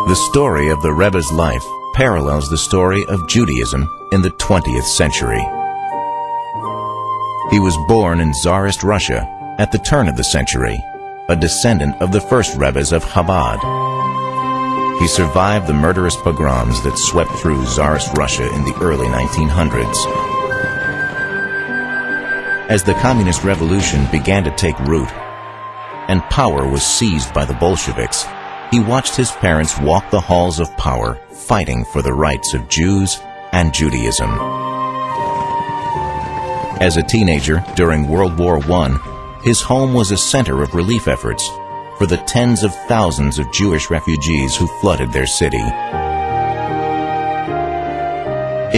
The story of the Rebbe's life parallels the story of Judaism in the 20th century. He was born in Tsarist Russia at the turn of the century, a descendant of the first Rebbes of Chabad. He survived the murderous pogroms that swept through Tsarist Russia in the early 1900s. As the Communist Revolution began to take root and power was seized by the Bolsheviks, he watched his parents walk the halls of power, fighting for the rights of Jews and Judaism. As a teenager during World War I, his home was a center of relief efforts for the tens of thousands of Jewish refugees who flooded their city.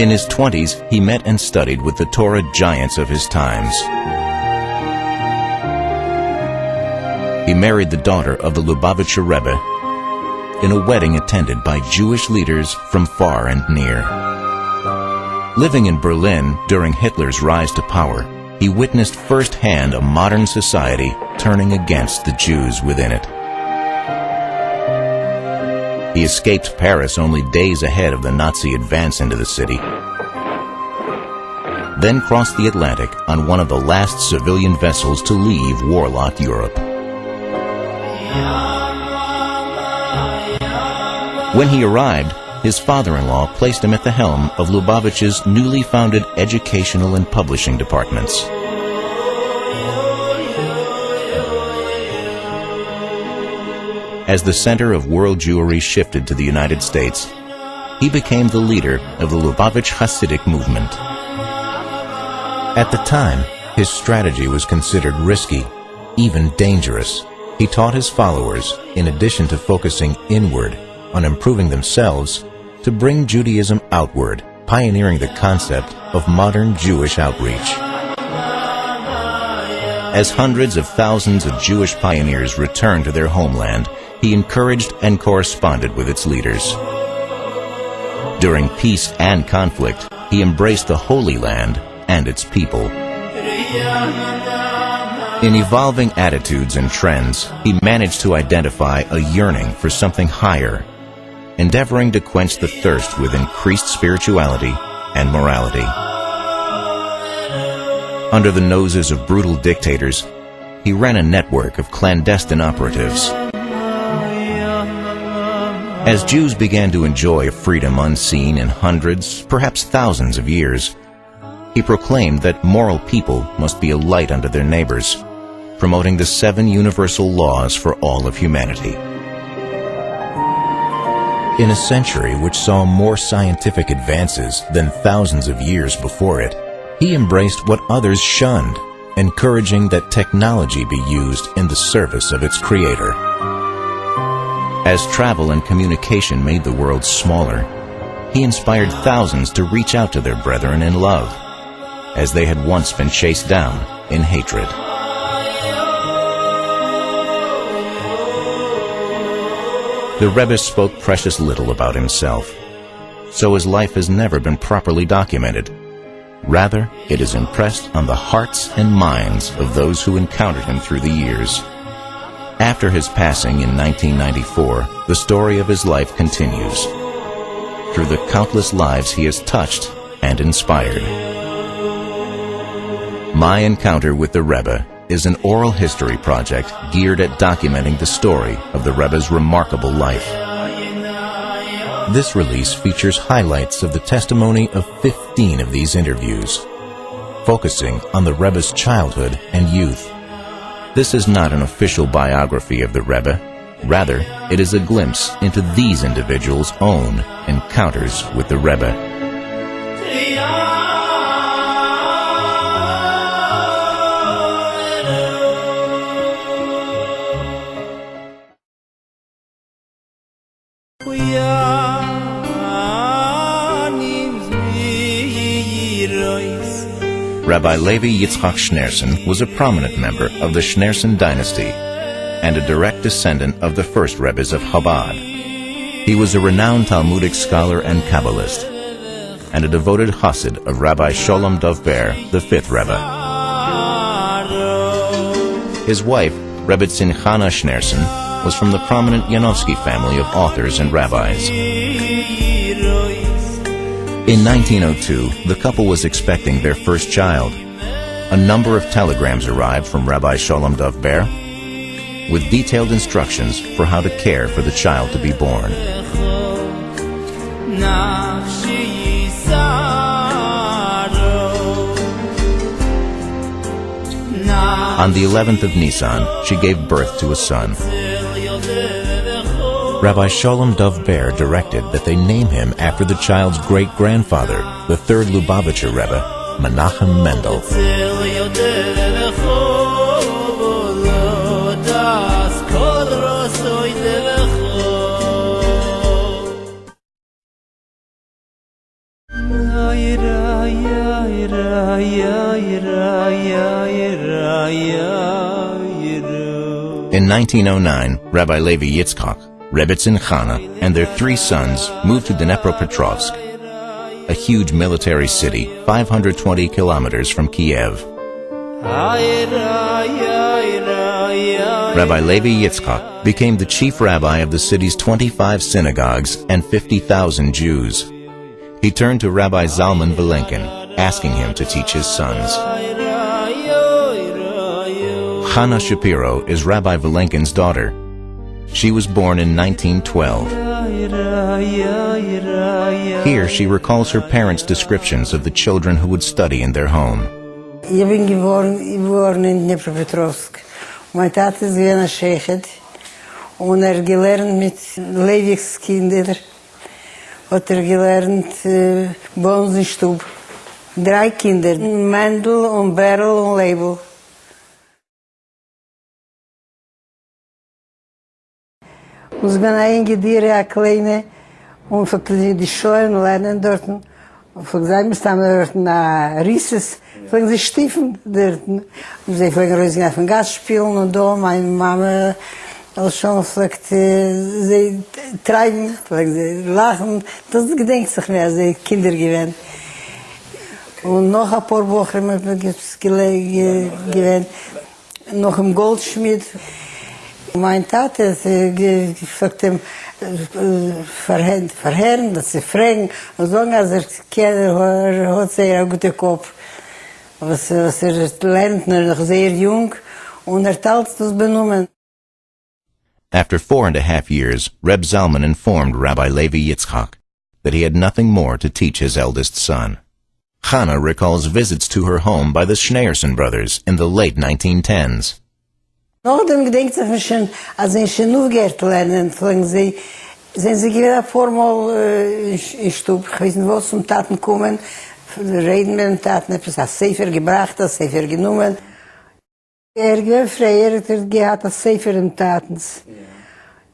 In his 20s, he met and studied with the Torah giants of his times. He married the daughter of the Lubavitcher Rebbe in a wedding attended by Jewish leaders from far and near. Living in Berlin during Hitler's rise to power, he witnessed firsthand a modern society turning against the Jews within it. He escaped Paris only days ahead of the Nazi advance into the city, then crossed the Atlantic on one of the last civilian vessels to leave warlock Europe. When he arrived, his father-in-law placed him at the helm of Lubavitch's newly founded educational and publishing departments. As the center of world Jewry shifted to the United States, he became the leader of the Lubavitch Hasidic movement. At the time, his strategy was considered risky, even dangerous. He taught his followers, in addition to focusing inward on improving themselves, to bring Judaism outward, pioneering the concept of modern Jewish outreach. As hundreds of thousands of Jewish pioneers returned to their homeland, he encouraged and corresponded with its leaders. During peace and conflict, he embraced the Holy Land and its people. In evolving attitudes and trends, he managed to identify a yearning for something higher, endeavoring to quench the thirst with increased spirituality and morality. Under the noses of brutal dictators, he ran a network of clandestine operatives. As Jews began to enjoy a freedom unseen in hundreds, perhaps thousands of years, he proclaimed that moral people must be a light unto their neighbors, promoting the 7 universal laws for all of humanity. In a century which saw more scientific advances than thousands of years before it, he embraced what others shunned, encouraging that technology be used in the service of its creator. As travel and communication made the world smaller, he inspired thousands to reach out to their brethren in love, as they had once been chased down in hatred. The Rebbe spoke precious little about himself, so his life has never been properly documented. Rather, it is impressed on the hearts and minds of those who encountered him through the years. After his passing in 1994, the story of his life continues, through the countless lives he has touched and inspired. My Encounter with the Rebbe is an oral history project geared at documenting the story of the Rebbe's remarkable life. This release features highlights of the testimony of 15 of these interviews, focusing on the Rebbe's childhood and youth. This is not an official biography of the Rebbe. Rather, it is a glimpse into these individuals' own encounters with the Rebbe. Rabbi Levi Yitzchak Schneerson was a prominent member of the Schneerson dynasty and a direct descendant of the first Rebbes of Chabad. He was a renowned Talmudic scholar and Kabbalist, and a devoted Chassid of Rabbi Sholem Dovber, the fifth Rebbe. His wife, Rebbe Simchana Schneerson, was from the prominent Yanovsky family of authors and rabbis. In 1902, the couple was expecting their first child. A number of telegrams arrived from Rabbi Sholem Dov Ber with detailed instructions for how to care for the child to be born. On the 11th of Nisan, she gave birth to a son. Rabbi Sholem Dov Ber directed that they name him after the child's great-grandfather, the third Lubavitcher Rebbe, Menachem Mendel. In 1909, Rabbi Levi Yitzchak, Rebbetzin Chana, and their 3 sons moved to Dnepropetrovsk, a huge military city 520 kilometers from Kiev. Rabbi Levi Yitzchak became the chief rabbi of the city's 25 synagogues and 50,000 Jews. He turned to Rabbi Zalman Vilenkin, asking him to teach his sons. Chana Shapiro is Rabbi Vilenkin's daughter. She was born in 1912. Here she recalls her parents' descriptions of the children who would study in their home. Ich bin geboren in Dnepropetrovsk. Mein Tat ist gewesen ein Sheikhet und gelernt mit Levichs Kinder. Hat gelernt bei uns in Stub. 3 Kinder, Mendel und Berl und Leibel. Und ich bin eingedient, eine Kleine, und für die Schulen lernen dort. Und für sie müssen wir dort nach Rieses, für die Stiefen dort. Und sie fliegen auf den Gas spielen und da, meine Mama, als schon vielleicht, sie treiben, sie lachen. Das gedenkt sich mehr, sie Kinder gewesen. Und noch ein paar Wochen gibt es gewesen, noch im Goldschmied. Mein Tate gesagt ihm, verherren, dass sie fragen, und sagen, als hat sehr einen guten Kopf. Was lernt, noch sehr jung, und teilt das benommen. After 4.5 years, Reb Zalman informed Rabbi Levi Yitzchak that he had nothing more to teach his eldest son. Chana recalls visits to her home by the Schneerson brothers in the late 1910s. Nachdem gedenkt sich schon, als ich schon aufgehört lernen, sind sie gewesen ein paar Mal in Stub. Ich weiß nicht, wo zum Taten kommen, reden mit dem Taten, etwas als Sefer gebracht, als Sefer genommen. Gewesen freier, hat gehabt als Sefer im Tatens.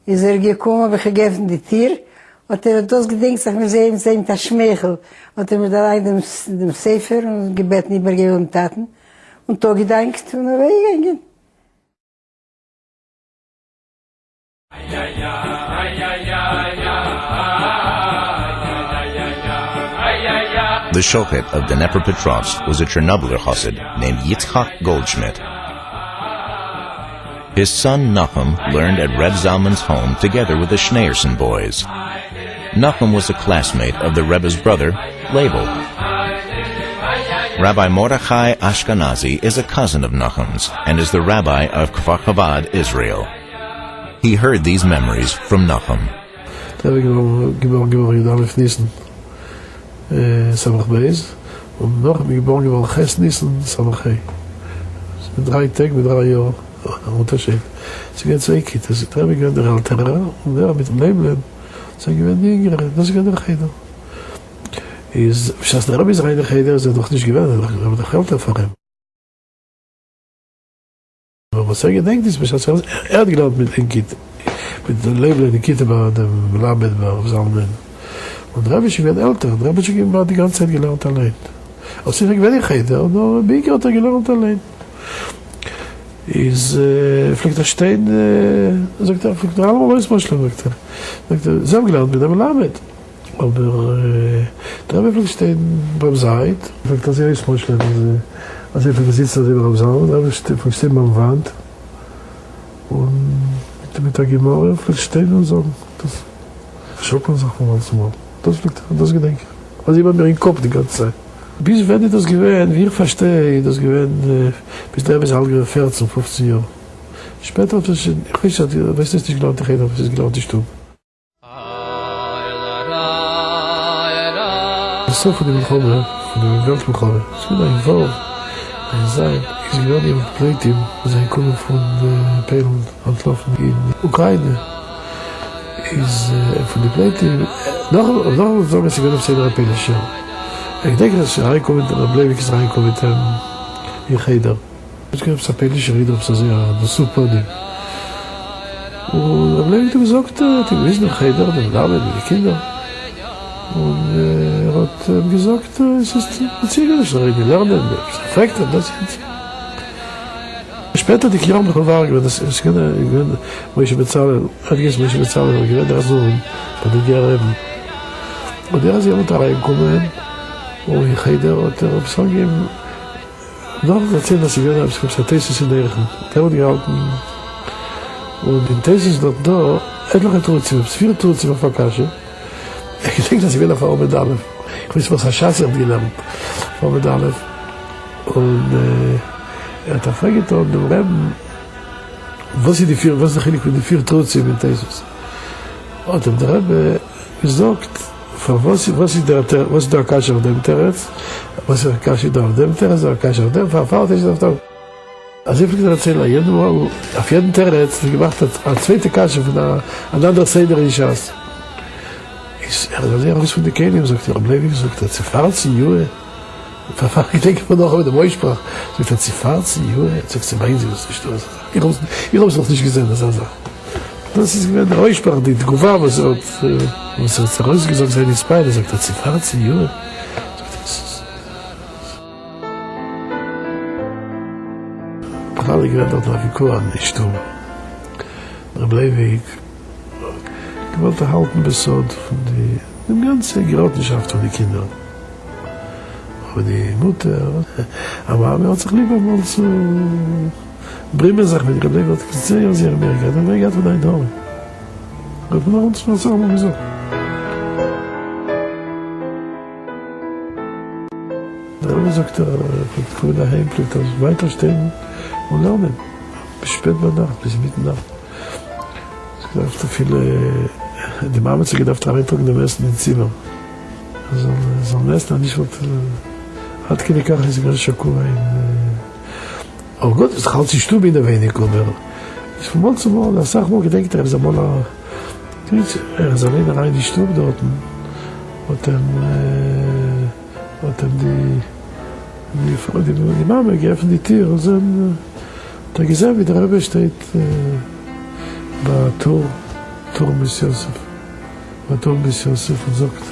Ist gekommen, habe ich gegeben die Tier, und das gedenkt sich, wir sehen das Schmeichel. Und mir da dem Sefer und gebeten übergeben im Taten. Und da gedankt und weggegangen. The shochet of Dnepropetrovsk was a Chernobyler chassid named Yitzchak Goldschmidt. His son Nachum learned at Reb Zalman's home together with the Schneerson boys. Nachum was a classmate of the Rebbe's brother, Label. Rabbi Mordechai Ashkenazi is a cousin of Nachum's and is the rabbi of Kfar Chabad, Israel. He heard these memories from Nachum. Samach Beis, und noch geboren geworden Ches Nissen Samachei. Mit 3 Tage, mit 3 Jahren Unterschied. Sie gehen 2 Kitas, sie treffen gehen der Altera, und der mit dem Leben, sie gehen die Jüngere, das gehen der Cheder. Als der Rabbi ist rein der Cheder, ist doch nicht gewähnt, aber der Geld erfahren. Aber was gedenkt ist, hat gelernt mit dem Kind, mit dem Leben, die Kinder bei dem Lamed, bei Zalman. Und der Rabbi ist älter, der Rabbi ist die ganze Zeit gelernt allein. Als ich gewinne Cheder, und Biki hat gelernt allein. Fliegt der Stein, sagt fliegt der allemaal alles Moschel, sagt sie haben gelernt mit dem Lamed. Aber der Rabbi fliegt Stein beim Seid, fliegt das alles Moschel, als ich sitze da beim Saal, der Rabbi fliegt Stein beim Wand. Und mit der Gemorre, vielleicht stehen und sagen, das schocken sagt man manchmal. Das gedenke ich. Was immer mir in den Kopf die ganze Zeit. Bis wenn ich das gewähnt, wie ich verstehe, das gewähnt, bis da bis halb 14, 15 Jahre. Später, ich weiß nicht, ich glaube, ich rede, aber ich glaube, ich tue. Das ist so von dem Milchome, von dem Weltmilchome. Ich bin ein Wort, ein Sein. Ich bin gerade im Playteam, also ich komme von Polen antlaufen in Ukraine. Ist von dem Playteam, noch sagen, dass ich bin auf 10 Europäische Jahr. Ich denke, dass ich reinkomme, dann bleibe ich reinkommen mit dem in Cheder. Ich gehe auf das Europäische Rieder, auf das super Ding. Und dann bleibe ich gesagt, die wissen noch Cheder, die Damen, die Kinder. Und hat gesagt, es ist ein Ziel, das reden, lernen, perfekt, das jetzt. Später die Jahre noch war, das ist gerne, wo ich bezahle, wo ich gewinne das so, von den Jahren. Und der ist ja unter reingekommen, und ich habe der Option gegeben, noch erzählt, dass ich gewinne, es gibt eine Thesis in der Echen. Der wurde gehalten, und in Thesis dort da, etliche Turzim, 4 Turzim auf der Kasche. Ich denke, dass ich will auf Arbeit Aleph. Ich weiß, was er Schatz hat gelernt. Auf Arbeit Aleph. Und hat gefragt, und dem Reben, was ist der Chilik mit den 4 Trutzim in Thesis? Und dem Rebbe gesagt, was ist der Akasha auf dem Territz, was ist der Akasha auf dem Territz, der Akasha auf dem, verfahrt ist auf dem. Also ich will erzählen, auf jeden Territz, die gemacht hat, eine zweite Akasha von einer anderen Seder in Schatz. Er hat alles von den Kelim gesagt, er bleibt gesagt, er zifart sie Juhe. Ich denke immer noch mit der Moisprach, er sagt, er zifart sie Juhe. Er sagt, sie meinen sie das nicht. Ich habe es noch nicht gesehen, das er sagt. Das ist gewähnt der Moisprach, die Gouva, was er hat rausgesagt, sei nicht bei, er sagt, er zifart sie Juhe. Alle gewähnt dort nach Vikur an, nicht tun. Er bleibt ich. Ich wollte halten besonders von der ganzen Gerottenschaft von den Kindern. Aber die Mutter, aber er hat sich lieber mal zu Bremen sagt, wenn ich habe gesagt, ich sehe aus Amerika, dann wäre ich von einem Daumen. Ich habe noch uns noch sagen, wieso. Dann habe ich gesagt, ich komme daheim, ich weiterstehen und lernen. Bis spät bei Nacht, bis Mitternacht. Ich dachte, viele die Mama hat sich gedacht, reintragen dem Essen ins Zimmer. Also, so ein Essen, nicht was, hat keine Kachel, ist ganz Schakura in, oh Gott, es halt sich Stube in der Wenig, aber ich von Mal zu Mal, das sag mal, gedenkt, er ist einmal, er ist alleine rein in die Stube dort, und dann die Mama geöffnet die Tür, und dann, da gesehen, wie der Rebbe steht, bei Tor bis Yosef. Bei Tor bis Yosef und sagt,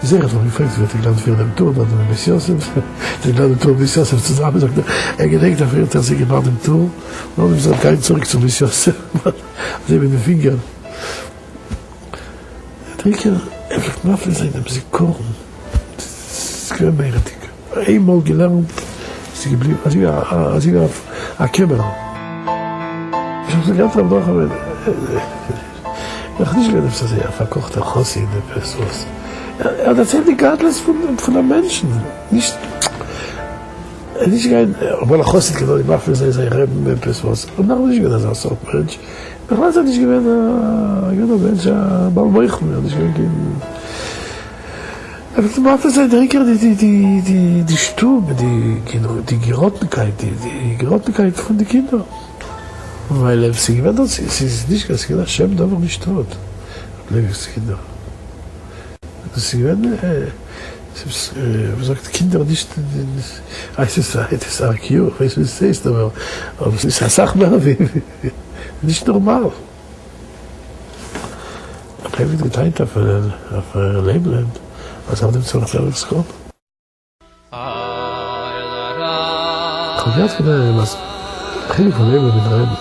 ich sage, ich frage, wird ich lande für den Tor, dann bis Yosef, ich lande Tor bis Yosef zusammen, sagt er gedenkt dafür, dass ich gemacht im Tor, und ich sage, kein zurück zu bis Yosef, also mit den Fingern. Ich denke, er wird Maffel sein, aber sie kochen. Das ist kein Mehrhetig. Einmal gelernt, sie geblieben, als ich auf Akemel. Ich habe gesagt, ja, doch, aber ich habe nicht gedacht, dass er verkocht hat, Chossi in der Pessos. Er erzählt die Gadles von den Menschen. Nicht kein, obwohl er Chossi genau die Waffe sei, sei Reben in Pessos. Und dann habe ich gedacht, das ist auch ein Mensch. Ich weiß nicht, ich bin ein Mensch, ein Balmoichen, ich bin aber die Waffe sei die Stube, die Gerottenkeit, die Gerottenkeit von den Kindern. Weil sie gewinnt hat, sie ist nicht, sie gewinnt, Hashem ist einfach nicht tot. Lebens Kinder. Sie gewinnt, wie sagt, Kinder nicht, es ist Archio, ich weiß, wie es ist, aber es ist eine Sache mehr, nicht normal. Aber er wird geteilt auf ihr Leben. Was haben die zu nach Selbst gekommen? Ich habe jetzt gedacht, was Chilik von Leben mit Reben.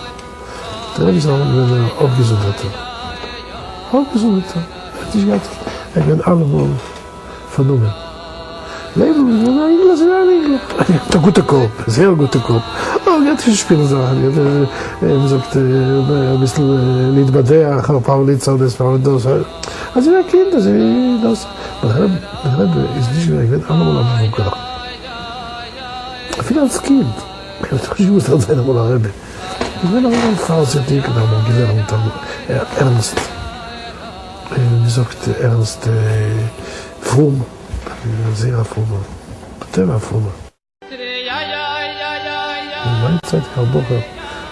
Der Reben ist auch aufgesundeter. Aufgesundeter. Er hat nicht gehabt, er wird alle mal vernommen. Label, na Englisch, ja, Englisch. Der gute Kopf, sehr guter Kopf. Oh, jetzt ist spielen Sachen. Wie sagt, ein bisschen להתבדח, ein paar Lieder, das war das. Also ja, Kind, das ist nicht mehr, ich werde auch nochmal am Buch. Viel als Kind. Ich muss das einmal erleben. Ich bin auch ein Falsität, da haben wir gelernt, Ernst. Wie sagt Ernst, Fromm. Sehr fromm. Sehr fromm. In meiner Zeit, Herr Bocher,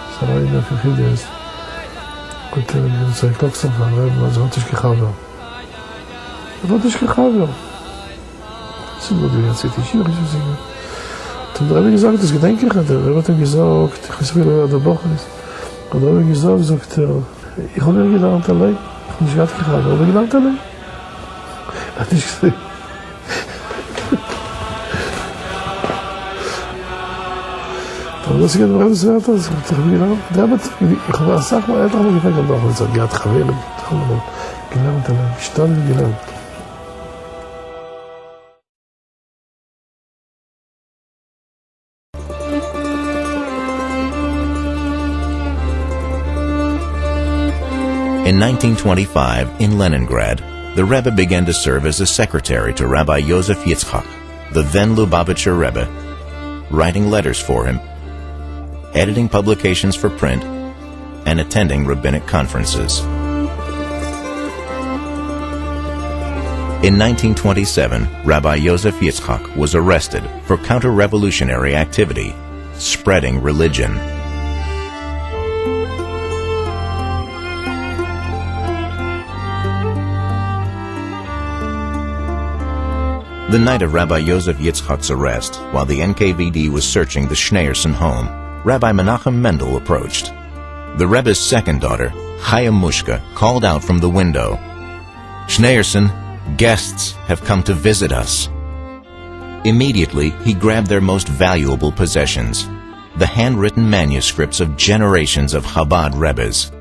das war einer für viele ist. Und so ich glaube, also hat sich gehabt. Hat sich gehabt. So wurde jetzt ich hier gesehen. Dann habe ich gesagt, das Gedenke hat er gesagt, ich weiß nicht, wer der Bocher ist. Und dann habe ich gesagt, ich habe mir gedacht, allein. Ich habe nicht gehabt, aber gedacht, allein. Hat nicht gesagt. אבל לא סיגת ברד הסבירת הזה, צריך בגלל, ich habe gesagt, mal älter, aber ich habe noch gesagt, גלעד חבר, גלעד עליו, משתל וגלעד. In 1925, in Leningrad, the Rebbe began to serve as a secretary to Rabbi Yosef Yitzchak, the then Lubavitcher Rebbe, writing letters for him, editing publications for print, and attending rabbinic conferences. In 1927, Rabbi Yosef Yitzchak was arrested for counter-revolutionary activity, spreading religion. The night of Rabbi Yosef Yitzchak's arrest, while the NKVD was searching the Schneerson home, Rabbi Menachem Mendel approached. The Rebbe's second daughter, Chaya Mushka, called out from the window, "Schneerson, guests have come to visit us." Immediately, he grabbed their most valuable possessions, the handwritten manuscripts of generations of Chabad Rebbes,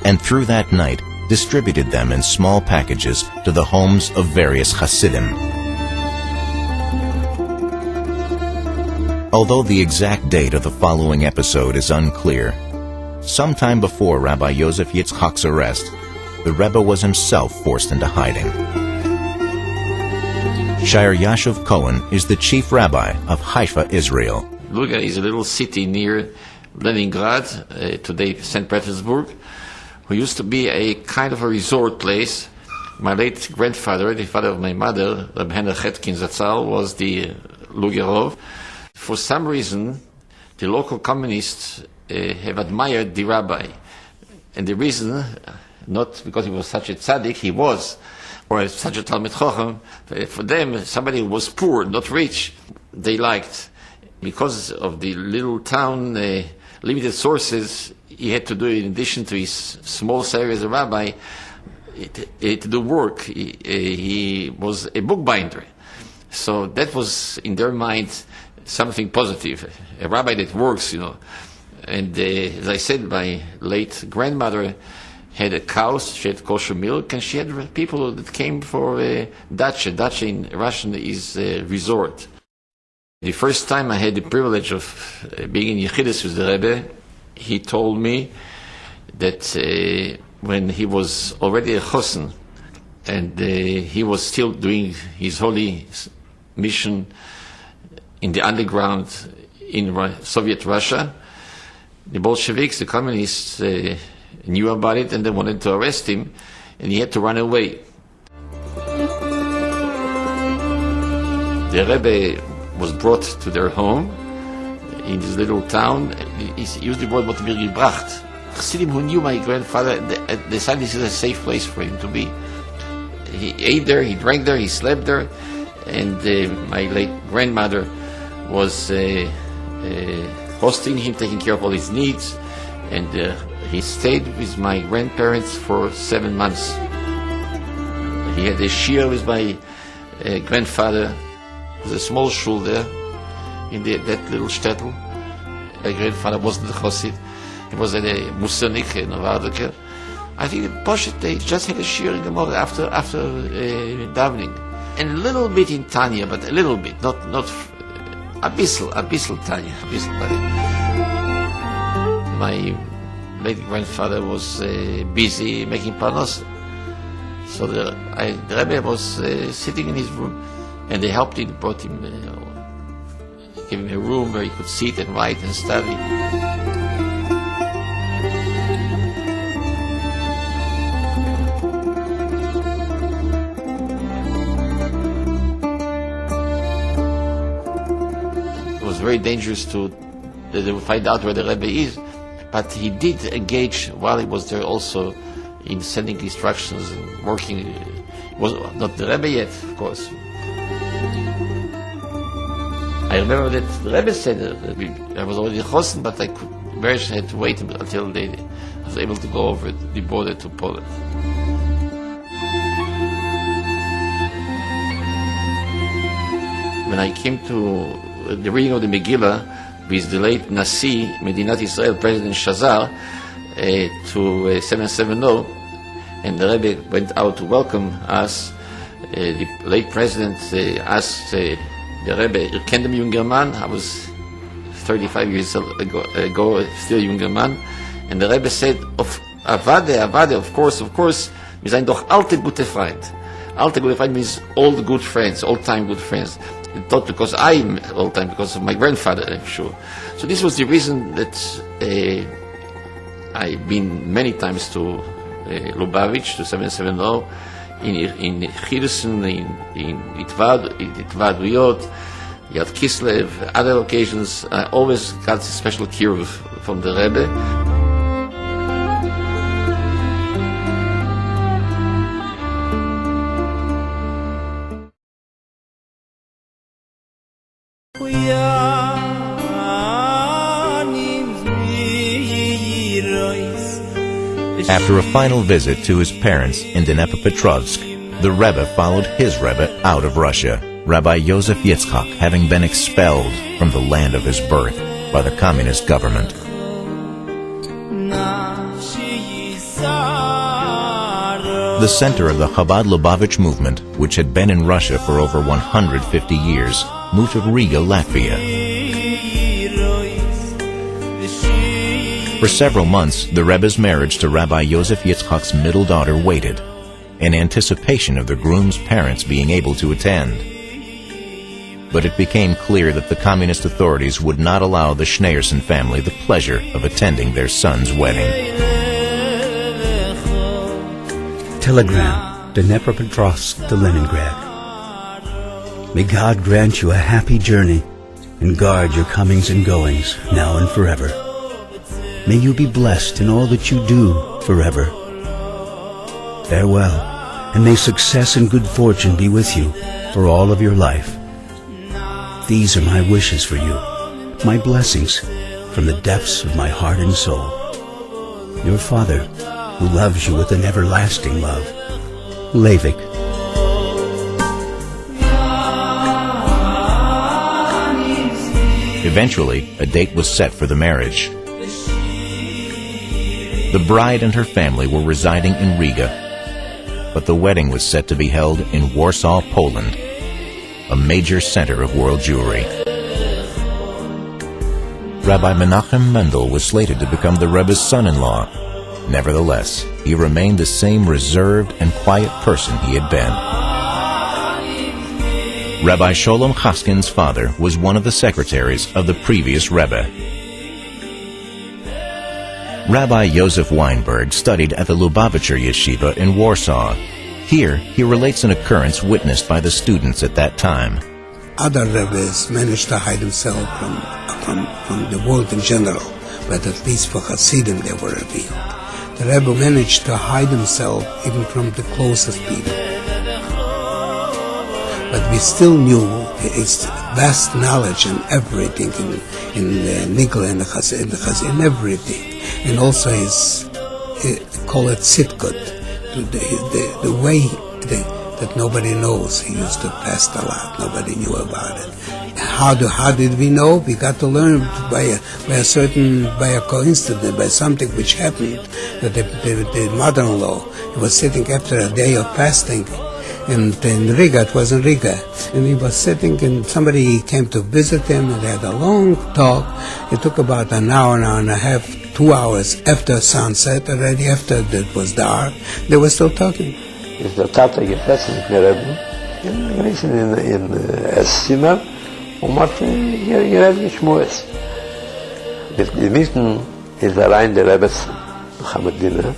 and through that night distributed them in small packages to the homes of various Hasidim. Although the exact date of the following episode is unclear, sometime before Rabbi Yosef Yitzchak's arrest, the Rebbe was himself forced into hiding. Shire Yashuv Cohen is the chief rabbi of Haifa, Israel. Luga is a little city near Leningrad, today St. Petersburg, who used to be a kind of a resort place. My late grandfather, the father of my mother, Reb Henry Chetkin Zatzal, was the Lugerov. For some reason, the local communists have admired the rabbi. And the reason, not because he was such a tzaddik, he was, or such a Talmid Chacham, for them, somebody who was poor, not rich, they liked. Because of the little town, limited sources, he had to do, in addition to his small salary as a rabbi, to do work. He was a bookbinder. So that was, in their mind, something positive. A rabbi that works, And as I said, my late grandmother had a cow, she had kosher milk, and she had people that came for dacha. Dacha in Russian is a resort. The first time I had the privilege of being in Yechidus with the Rebbe, he told me that when he was already a chosen and he was still doing his holy mission in the underground in Soviet Russia, the Bolsheviks, the communists, knew about it and they wanted to arrest him, and he had to run away. The Rebbe was brought to their home in this little town. He used the word "what wir gebracht." Chassidim who knew my grandfather decided this is a safe place for him to be. He ate there, he drank there, he slept there, and my late grandmother was hosting him, taking care of all his needs, and he stayed with my grandparents for 7 months. He had a shir with my grandfather. There was a small shul there in that little shtetl. My grandfather wasn't a chassid. He was a musanik, a novardiker. I think Poshet, they just had a shir in the morning after davening. and a little bit in Tanya, but a little bit, not a bissel Tanya, a bissel Tanya. My late grandfather was busy making panos, so the Rebbe was sitting in his room, and they helped him, brought him, gave him a room where he could sit and write and study. It was very dangerous to find out where the Rebbe is, but he did engage while he was there also in sending instructions and working. It was not the Rebbe yet, of course. I remember that the Rebbe said I was already chosen, but I had to wait until I was able to go over the border to Poland. When I came to the reading of the Megillah with the late Nasi, Medinat Israel, President Shazar, to 770, and the Rebbe went out to welcome us. The late President asked the Rebbe, "Ihr kennt den junger Mann?" I was 35 years ago, still a younger man. And the Rebbe said, Avade, of course, wir seien doch alte gute Freund. Alte gute Freund means old good friends, old-time good friends. Not because I'm old-time, because of my grandfather, I'm sure. So this was the reason that I've been many times to Lubavitch, to 770, in Chirusen, in Itvaduyot, Yad Kislev, other occasions. I always got a special care from the Rebbe. After a final visit to his parents in Dnepropetrovsk, the Rebbe followed his Rebbe out of Russia, Rabbi Yosef Yitzchak having been expelled from the land of his birth by the communist government. The center of the Chabad Lubavitch movement, which had been in Russia for over 150 years, moved to Riga, Latvia. For several months, the Rebbe's marriage to Rabbi Yosef Yitzchak's middle daughter waited, in anticipation of the groom's parents being able to attend. But it became clear that the communist authorities would not allow the Schneerson family the pleasure of attending their son's wedding. Telegram, Dnepropetrovsk to Leningrad. May God grant you a happy journey and guard your comings and goings, now and forever. May you be blessed in all that you do forever. Farewell, and may success and good fortune be with you for all of your life. These are my wishes for you, my blessings from the depths of my heart and soul. Your father, who loves you with an everlasting love, Leivik. Eventually, a date was set for the marriage. The bride and her family were residing in Riga, but the wedding was set to be held in Warsaw, Poland, a major center of world Jewry. Rabbi Menachem Mendel was slated to become the Rebbe's son-in-law. Nevertheless, he remained the same reserved and quiet person he had been. Rabbi Sholem Chaskin's father was one of the secretaries of the previous Rebbe. Rabbi Yosef Weinberg studied at the Lubavitcher Yeshiva in Warsaw. Here, he relates an occurrence witnessed by the students at that time. Other Rebbes managed to hide themselves from the world in general, but at least for Hasidim they were revealed. The Rebbe managed to hide himself even from the closest people. But we still knew his vast knowledge and everything in the Nigla and the Chazin, in everything. And also his, call it sitkut, the way that nobody knows. He used to fast a lot. Nobody knew about it. How did we know? We got to learn by a coincidence, by something which happened. That the mother-in-law was sitting after a day of fasting, And in Riga, it was in Riga. And he was sitting, and somebody came to visit him, and they had a long talk. It took about an hour and a half, 2 hours after sunset, already after it was dark. They were still talking. Is der Tate gefressen mit mir Rebbe, gewesen in Esszimmer, und hat geredet geschmust. Die Mitten ist allein der Rebbes, Mohammedine,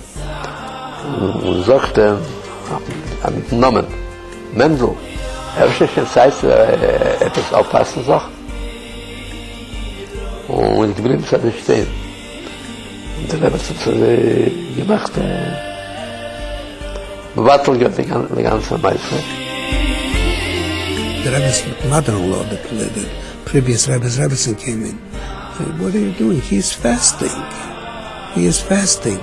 und sagte, mit Namen, Mendel, schon Zeit, etwas aufpassen Sachen. Und ich blieb da stehen. Und der Rebbes hat gemacht, bewattelt die ganze Meister. The Rebbe's mother-in-law, the previous Rebbe's Rebbeson came in. Said, "What are you doing?" He's fasting. He is fasting.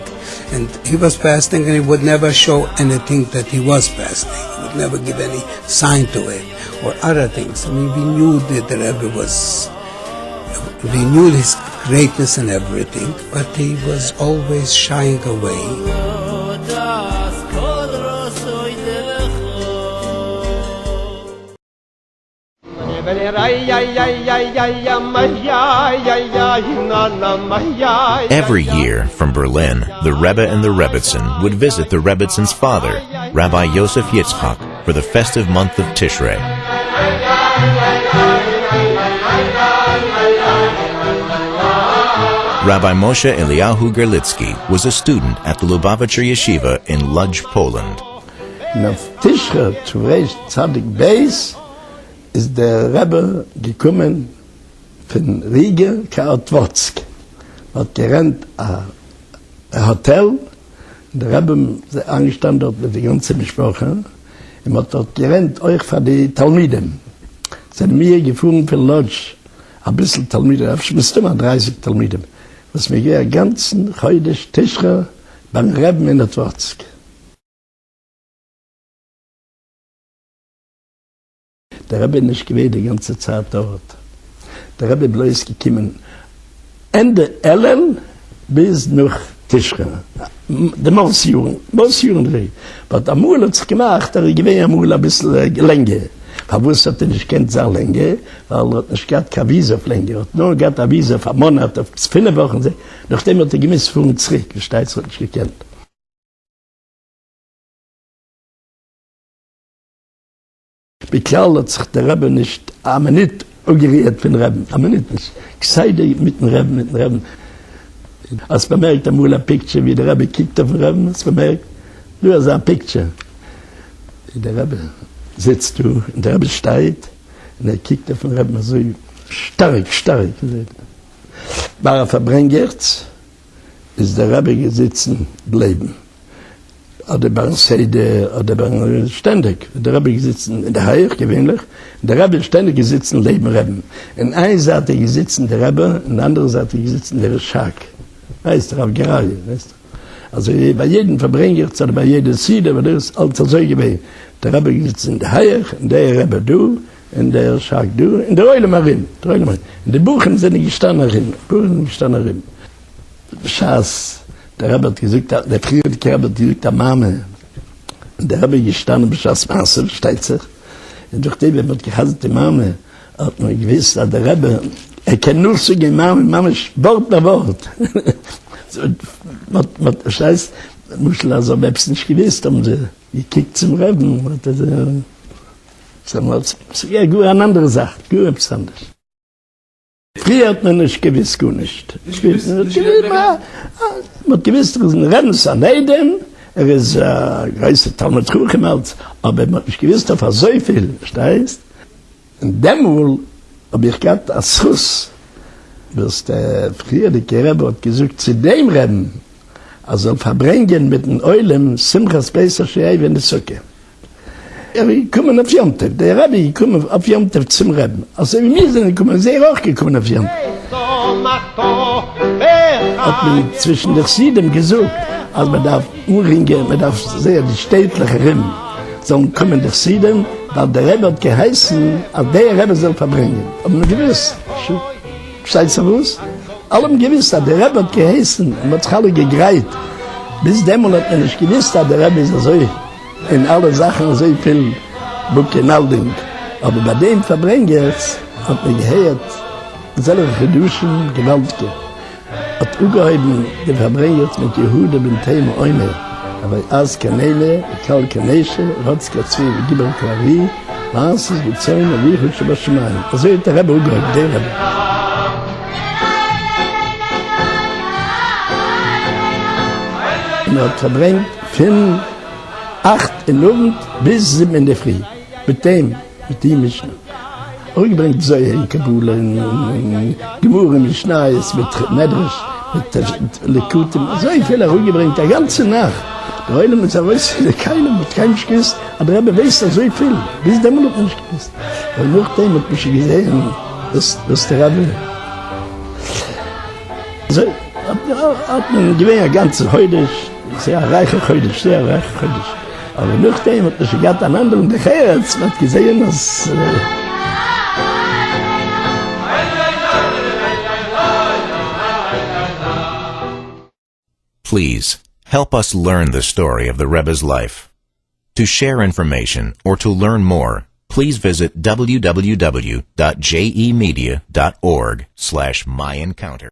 And he was fasting, and he would never show anything that he was fasting. He would never give any sign to it or other things. I mean, we knew that the Rebbe we knew his greatness and everything, but he was always shying away. Every year, from Berlin, the Rebbe and the Rebbitzin would visit the Rebbitzins' father, Rabbi Yosef Yitzchak, for the festive month of Tishrei. Rabbi Moshe Eliyahu Gerlitsky was a student at the Lubavitcher Yeshiva in Lodz, Poland. Auf Tishrei, zu Reish Tzadik Beis, ist der Rebbe gekommen von Riga, Karotwotsk. Hat gerannt ein Hotel, der Rebbe ist angestanden dort mit der ganzen Sprache, und hat dort gerannt euch für die Talmiden. Sind mir gefunden von Lodz, ein bisschen Talmiden, ich müsste mal 30 Talmiden. Was mir gehen, ganzen heute Tishrei beim Rebbe in der Twotsk. Der Rebbe nicht gewesen die ganze Zeit dort. Der Rebbe bloß gekommen Ende Ellen bis nach Tishrei. Die Mosjuren. Aber Amul hat sich gemacht, gewesen Amul ein bisschen länger. Aber wusste hat nicht kennt sehr länger, weil er nicht gehabt keine Visa auf länger. Er hat nur gehabt eine Visa für einen Monat, auf 5 Wochen. Nachdem hat er gemisst von uns zurück, die Steiz hat nicht gekannt. Beklar hat sich der Rebbe nicht einmal nicht geriert von Rebbe, einmal nicht. Gseide mit dem Rebbe. Als bemerkt einmal ein Picture, wie der Rebbe kijkt auf den Rebbe, als bemerkt, du hast ein Picture. Der Rebbe sitzt du, und der Rebbe steht, und kijkt auf den Rebbe so stark. War verbrennt, ist der Rebbe gesitzen, bleiben. Oder bei Seide, oder bei ständig. Der Rebbe gesitzen in der Haie, gewöhnlich. Der Rebbe ständig gesitzen, leben Rebbe. In einer Seite gesitzen der Rebbe, in der anderen Seite gesitzen der Schak. Weißt du, auf Gerade, weißt du. Also bei jedem Verbrenner, oder bei jeder Seide, aber das ist alles so gewesen. Der Rebbe gesitzen in der Haie, in der Rebbe du, in der Schak du, in der Eule Marin. In den Buchen sind die gestanden. Schaß. Der Rebbe hat gesagt, der Friedrich Rebbe hat gesagt, der Mame, der Rebbe gestanden, beschaß Maße, steht sich. Und durch den, wenn man gehasst, die Mame, hat man gewiss, dass der Rebbe, kann nur so gehen, Mame ist Wort nach Wort. Das heißt, Muschel also selbst nicht gewiss, haben sie gekickt zum Rebbe. Das ist ja gut eine andere Sache, gut etwas anderes. Früher hat man nicht gewiss, gut nicht. Man hat gewiss, er ist ein Rennes an Eidem, ist ein größer Talmud Ruchemalt, aber man hat nicht gewiss, dass er so viel steht. In dem Wohl habe ich gehabt, als Schuss, was der Friedrich Rebbe hat gesagt, zu dem Rebbe, also verbringen mit den Eulen, Simchas Beiser Schei, wenn es okay. Kommen auf Jontev, der Rebbe kommen auf Jontev zum Rebbe. Also wir sind gekommen, sehr auch gekommen auf Jontev. Hat man zwischen der Siedem gesucht, also man darf umringen, man darf sehr die städtliche Rim, sollen kommen der Siedem, weil der Rebbe hat geheißen, als der Rebbe soll verbringen. Aber man gewiss, steht so was? Allem gewiss, dass der Rebbe hat geheißen, und man hat sich alle gegreit. Bis dem hat man nicht gewiss, dass der Rebbe ist so. in alle Sachen so viel Buckenalding. Aber bei dem Verbringers hat man gehört, selber geduschen, gewaltige. Hat ungeheben den Verbringers mit Jehuda bin Thema Oime. Aber als Kanäle, Kal Kanesche, Rotzka Zwiebel, Gibel Klavi, Maßes, Gezäune, wie Hutsche Baschmein. Also hat der Rebbe ungeheben, der Rebbe. Und hat verbringt von 8 in Lund bis 7 in der Früh. Mit dem Mischen. Und gebringt so in Kabul, in Gemurren, mit Schneis, mit Medrisch, mit Lekutem. So viel er gebringt, die ganze Nacht. Der Heule mit der Weiß, keiner hat keinen Schiss, aber er weiß das so viel, bis der Mann nicht gewusst. Und nach dem hat mich gesehen, dass der Rebbe. So, hat man gewinnt ein ganzes Heudisch, sehr reicher Heudisch, sehr reicher Heudisch. Aber nach dem hat mich gehabt ein anderer und der Herz hat gesehen, dass... Please, help us learn the story of the Rebbe's life. To share information or to learn more, please visit www.jemedia.org/myencounter.